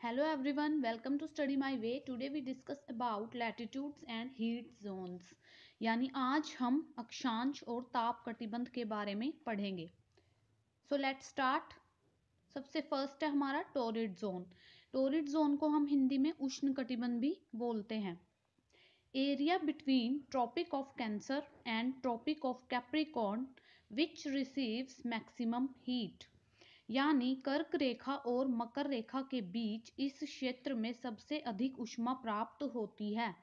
Hello everyone, welcome to Study My Way. Today we discuss about latitudes and heat zones. यानी आज हम अक्षांश और ताप कटिबंध के बारे में पढ़ेंगे. So let's start. सबसे फर्स्ट है हमारा टोरिड जोन. टोरिड जोन को हम हिंदी में उष्ण कटिबंध भी बोलते हैं. Area between tropic of cancer and tropic of capricorn which receives maximum heat. यानी कर्क रेखा और मकर रेखा के बीच इस क्षेत्र में सबसे अधिक ऊष्मा प्राप्त होती है.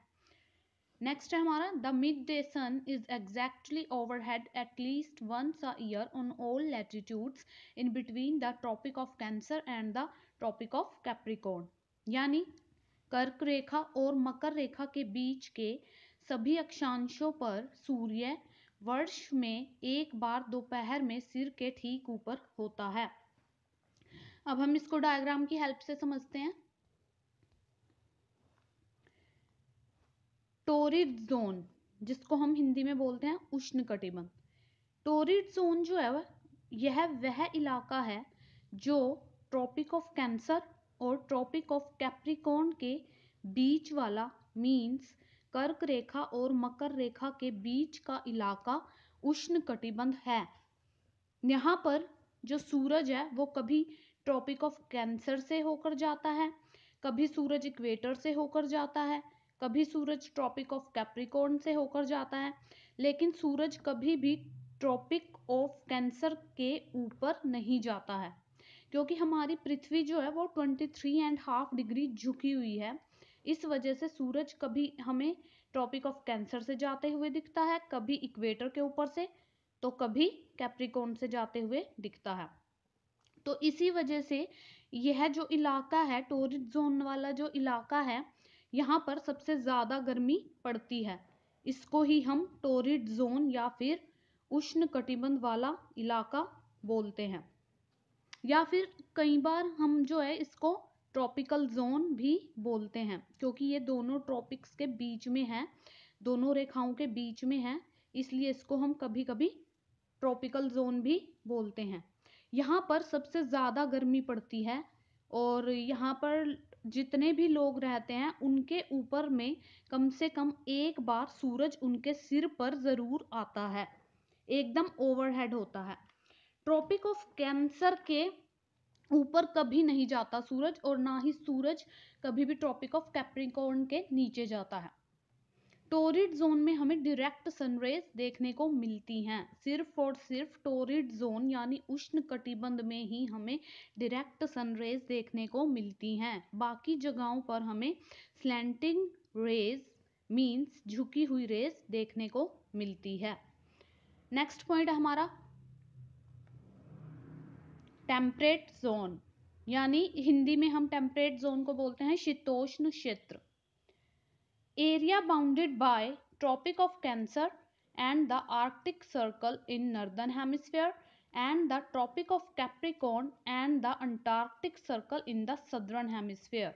नेक्स्ट है हमारा the mid day sun is exactly overhead at least once a year on all latitudes in between the tropic of cancer and the tropic of capricorn. यानी कर्क रेखा और मकर रेखा के बीच के सभी अक्षांशों पर सूर्य वर्ष में एक बार दोपहर में सिर के ठीक ऊपर होता है. अब हम इसको डायग्राम की हेल्प से समझते हैं. टोरिड जोन, जिसको हम हिंदी में बोलते हैं उष्ण कटिबंध. टोरिड जोन जो है यह वह इलाका है जो ट्रॉपिक ऑफ कैंसर और ट्रॉपिक ऑफ कैप्रिकॉर्न के बीच वाला मीन्स कर्क रेखा और मकर रेखा के बीच का इलाका उष्ण कटिबंध है. यहाँ पर जो सूरज है वो कभी ट्रॉपिक ऑफ कैंसर से होकर जाता है, कभी सूरज इक्वेटर से होकर जाता है, कभी सूरज ट्रॉपिक ऑफ कैप्रिकॉर्न से होकर जाता है, लेकिन सूरज कभी भी ट्रॉपिक ऑफ कैंसर के ऊपर नहीं जाता है, क्योंकि हमारी पृथ्वी जो है वो 23.5 डिग्री झुकी हुई है. इस वजह से सूरज कभी हमें ट्रॉपिक ऑफ कैंसर से जाते हुए दिखता है, कभी इक्वेटर के ऊपर से, तो कभी कैप्रिकॉर्न से जाते हुए दिखता है. तो इसी वजह से यह जो इलाका है, टोरिड जोन वाला जो इलाका है, यहाँ पर सबसे ज़्यादा गर्मी पड़ती है. इसको ही हम टोरिड जोन या फिर उष्ण कटिबंध वाला इलाका बोलते हैं. या फिर कई बार हम जो है इसको ट्रॉपिकल जोन भी बोलते हैं, क्योंकि ये दोनों ट्रॉपिक्स के बीच में है, दोनों रेखाओं के बीच में है, इसलिए इसको हम कभी कभी ट्रॉपिकल जोन भी बोलते हैं. यहाँ पर सबसे ज़्यादा गर्मी पड़ती है और यहाँ पर जितने भी लोग रहते हैं उनके ऊपर में कम से कम एक बार सूरज उनके सिर पर ज़रूर आता है, एकदम ओवरहेड होता है. ट्रॉपिक ऑफ कैंसर के ऊपर कभी नहीं जाता सूरज, और ना ही सूरज कभी भी ट्रॉपिक ऑफ कैप्रिकॉर्न के नीचे जाता है. टोरिड जोन में हमें डायरेक्ट सनरेज देखने को मिलती हैं. सिर्फ और सिर्फ टोरिड जोन यानी उष्ण कटिबंध में ही हमें डायरेक्ट सनरेज देखने को मिलती हैं. बाकी जगहों पर हमें स्लैंटिंग रेज मींस झुकी हुई रेज देखने को मिलती है. नेक्स्ट पॉइंट है हमारा टेम्परेट जोन, यानी हिंदी में हम टेम्परेट जोन को बोलते हैं शीतोष्ण क्षेत्र. Area bounded by Tropic of Cancer and the Arctic Circle in Northern Hemisphere and the Tropic of Capricorn and the Antarctic Circle in the Southern Hemisphere.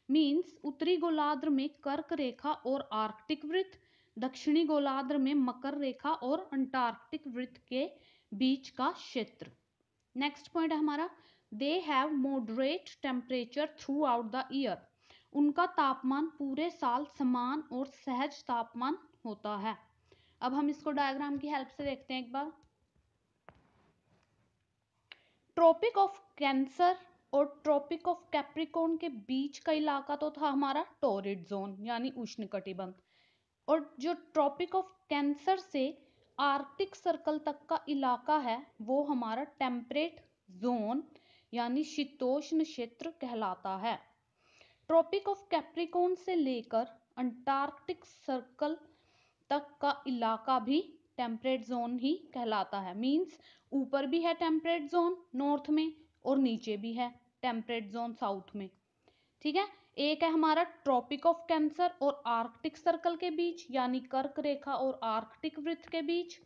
Means उत्तरी गोलार्ध में कर्क रेखा और आर्कटिक वृत्त, दक्षिणी गोलार्ध में मकर रेखा और अंटार्कटिक वृत्त के बीच का क्षेत्र. नेक्स्ट पॉइंट है हमारा they have moderate temperature through out the year. उनका तापमान पूरे साल समान और सहज तापमान होता है. अब हम इसको डायग्राम की हेल्प से देखते हैं एक बार. ट्रॉपिक ऑफ कैंसर और ट्रॉपिक ऑफ कैप्रिकॉर्न के बीच का इलाका तो था हमारा टोरिड जोन यानी उष्ण कटिबंध, और जो ट्रॉपिक ऑफ कैंसर से आर्कटिक सर्कल तक का इलाका है वो हमारा टेम्परेट जोन यानी शीतोष्ण क्षेत्र कहलाता है. ट्रॉपिक ऑफ कैप्रिकॉर्न से लेकर अंटार्कटिक सर्कल तक का इलाका भी टेम्परेट जोन ही कहलाता है. मींस ऊपर भी है टेम्परेट जोन नॉर्थ में और नीचे भी है टेम्परेट जोन साउथ में. ठीक है. एक है हमारा ट्रॉपिक ऑफ कैंसर और आर्कटिक सर्कल के बीच यानी कर्क रेखा और आर्कटिक वृत्त के बीच,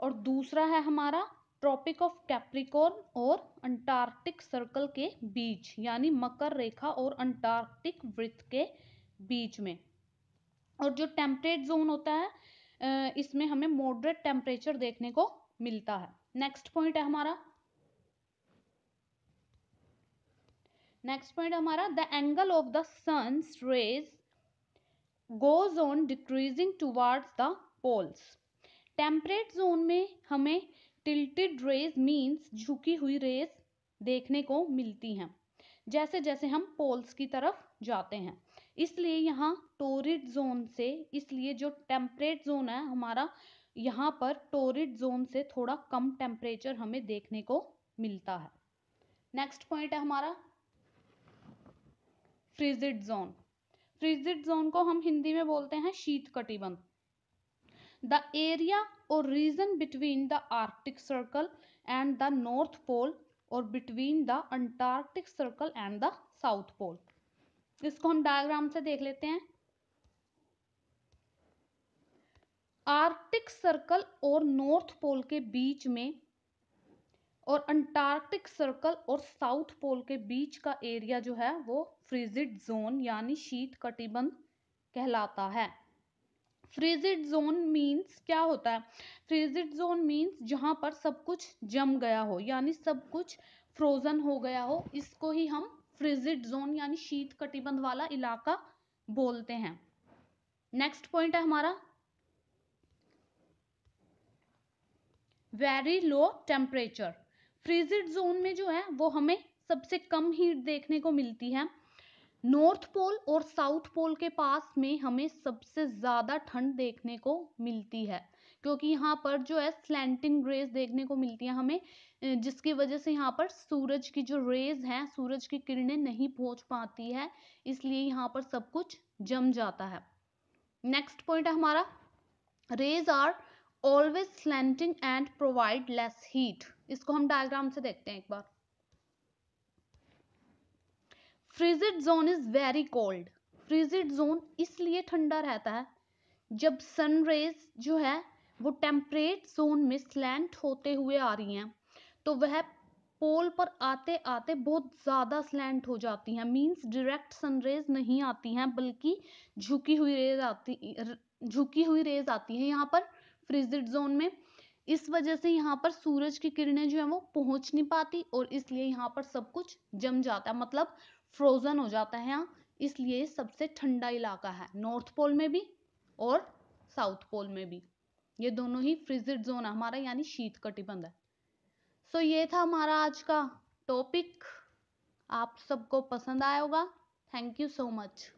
और दूसरा है हमारा ट्रॉपिक ऑफ कैप्रिकॉर्न और अंटार्कटिक सर्कल के बीच यानी मकर रेखा और अंटार्कटिक वृत्त के बीच में. और जो टेम्परेट जोन होता है इसमें हमें मॉडरेट टेम्परेचर देखने को मिलता है. नेक्स्ट पॉइंट है हमारा नेक्स्ट पॉइंट हमारा, the angle of the sun's rays goes on decreasing towards the poles. Temperate zone में हमें टिल्टेड रेज मीन्स झुकी हुई रेज देखने को मिलती हैं जैसे जैसे हम पोल्स की तरफ जाते हैं। इसलिए यहाँ टोरिड जोन से, इसलिए जो टेम्परेट जोन है हमारा, यहाँ पर टोरिड जोन से थोड़ा कम टेम्परेचर हमें देखने को मिलता है। नेक्स्ट पॉइंट है हमारा फ्रीजिड जोन। फ्रीजिड जोन को हम हिंदी में बोलते हैं शीत कटिबंध। द एरिया और region between the arctic circle and the north pole और between the antarctic circle and the south pole. इसको हम डायग्राम से देख लेते हैं। आर्कटिक सर्कल और नॉर्थ पोल के बीच में और अंटार्कटिक सर्कल और साउथ पोल के बीच का एरिया जो है वो फ्रीजिड जोन यानी शीत कटिबंध कहलाता है। फ्रीजिड जोन मीन्स क्या होता है? फ्रीजिड जोन मीन्स जहां पर सब कुछ जम गया हो यानी सब कुछ फ्रोजन हो गया हो, इसको ही हम फ्रीजिड जोन यानी शीत कटिबंध वाला इलाका बोलते हैं। नेक्स्ट पॉइंट है हमारा very low temperature. Frigid zone में जो है वो हमें सबसे कम हीट देखने को मिलती है। नॉर्थ पोल और साउथ पोल के पास में हमें सबसे ज्यादा ठंड देखने को मिलती है, क्योंकि यहाँ पर जो है स्लैंटिंग रेज देखने को मिलती है हमें, जिसकी वजह से यहाँ पर सूरज की जो रेज हैं, सूरज की किरणें नहीं पहुंच पाती है, इसलिए यहाँ पर सब कुछ जम जाता है। नेक्स्ट पॉइंट है हमारा rays are always slanting and provide less heat. इसको हम डायग्राम से देखते हैं एक बार। Frigid zone is very cold. Frigid zone इसलिए ठंडा रहता है जब सन रेज जो है वो टेम्परेट जोन में स्लैंट होते हुए आ रही हैं, तो वह पोल पर आते आते बहुत ज्यादा स्लैंट हो जाती हैं, मींस डायरेक्ट सन रेज नहीं आती हैं बल्कि झुकी हुई रेज आती है यहाँ पर फ्रीजिड जोन में। इस वजह से यहाँ पर सूरज की किरणें जो है वो पहुंच नहीं पाती और इसलिए यहाँ पर सब कुछ जम जाता है, मतलब फ्रोजन हो जाता है यहाँ। इसलिए सबसे ठंडा इलाका है नॉर्थ पोल में भी और साउथ पोल में भी। ये दोनों ही फ्रीजिड जोन है हमारा यानी शीत कटिबंध है। सो ये था हमारा आज का टॉपिक, आप सबको पसंद आया होगा। Thank you so much.